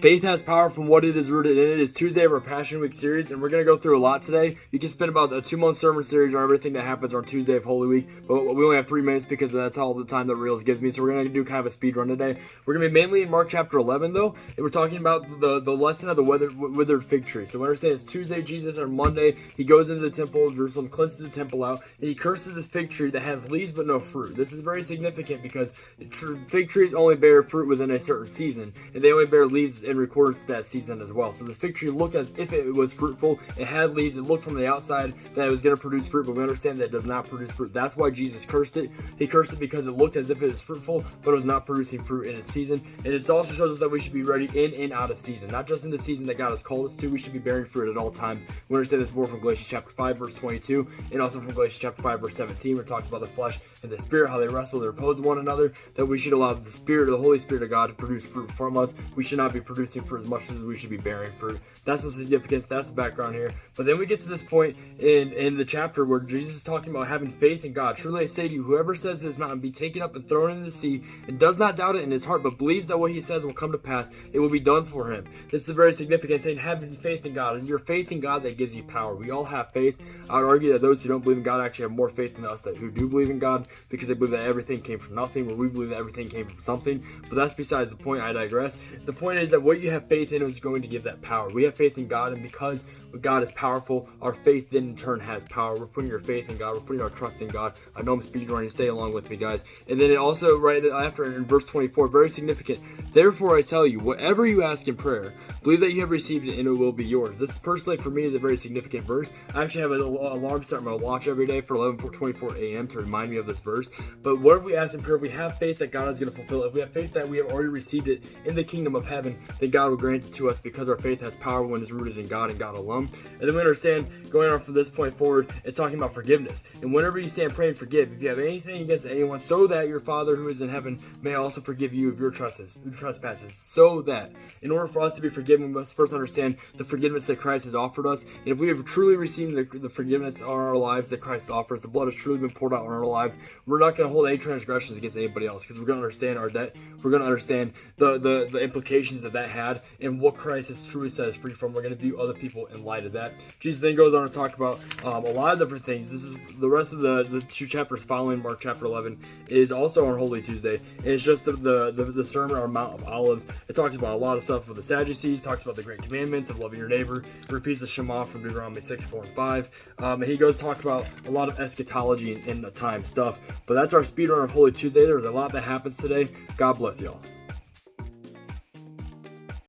Faith has power from what it is rooted in. It is Tuesday of our Passion Week series, and we're going to go through a lot today. You can spend about a 2-month sermon series on everything that happens on Tuesday of Holy Week, but we only have 3 minutes because that's all the time that Reels gives me, so we're going to do kind of a speed run today. We're going to be mainly in Mark chapter 11, though, and we're talking about the lesson of the withered fig tree. So we understand it's Tuesday, Jesus on Monday, he goes into the temple of Jerusalem, cleanses the temple out, and he curses this fig tree that has leaves but no fruit. This is very significant because fig trees only bear fruit within a certain season, and they only bear leaves in accordance to that season as well. So this fig tree looked as if it was fruitful. It had leaves. It looked from the outside that it was going to produce fruit, but we understand that it does not produce fruit. That's why Jesus cursed it. He cursed it because it looked as if it was fruitful, but it was not producing fruit in its season. And it also shows us that we should be ready in and out of season, not just in the season that God has called us to. We should be bearing fruit at all times. We understand this more from Galatians chapter 5 verse 22, and also from Galatians chapter 5 verse 17, where it talks about the flesh and the spirit, how they wrestle, they oppose one another, that we should allow the spirit of the Holy Spirit of God to produce fruit from us. We should not be producing fruit as much as we should be bearing fruit. That's the significance. That's the background here. But then we get to this point in the chapter where Jesus is talking about having faith in God. Truly I say to you, whoever says to this mountain, be taken up and thrown into the sea, and does not doubt it in his heart, but believes that what he says will come to pass, it will be done for him. This is very significant, saying having faith in God. It's your faith in God that gives you power. We all have faith. I would argue that those who don't believe in God actually have more faith than us who do believe in God, because they believe that everything came from nothing, where we believe that everything came from something. But that's besides the point. I digress. The point is that what you have faith in is going to give that power. We have faith in God, and because God is powerful, our faith then in turn has power. We're putting our faith in God. We're putting our trust in God. I know I'm speedrunning. Stay along with me, guys. And then it also, right after in verse 24, very significant. Therefore I tell you, whatever you ask in prayer, believe that you have received it and it will be yours. This personally for me is a very significant verse. I actually have an alarm set on my watch every day for 11:24 a.m. to remind me of this verse. But whatever we ask in prayer, we have faith that God is going to fulfill it. If we have faith that we have already received it in the kingdom of heaven, then God will grant it to us, because our faith has power when it's rooted in God and God alone. And then we understand, going on from this point forward, it's talking about forgiveness. And whenever you stand praying, forgive. If you have anything against anyone, so that your Father who is in heaven may also forgive you of your trespasses. So that, in order for us to be forgiven, we must first understand the forgiveness that Christ has offered us. And if we have truly received the forgiveness on our lives that Christ offers, the blood has truly been poured out on our lives, we're not going to hold any transgressions against anybody else, because we're going to understand our debt. We're going to understand the implications that had, and what Christ has truly set us free from. We're going to view other people in light of that. Jesus then goes on to talk about a lot of different things. This is the rest of the 2 chapters following Mark chapter 11 is also on Holy Tuesday, and it's just the Sermon on Mount of Olives. It talks about a lot of stuff with the Sadducees, talks about the great commandments of loving your neighbor, it repeats the Shema from Deuteronomy 6, 4, and 5, and he goes to talk about a lot of eschatology and the time stuff. But that's our speedrun of Holy Tuesday. There's a lot that happens today. God bless y'all.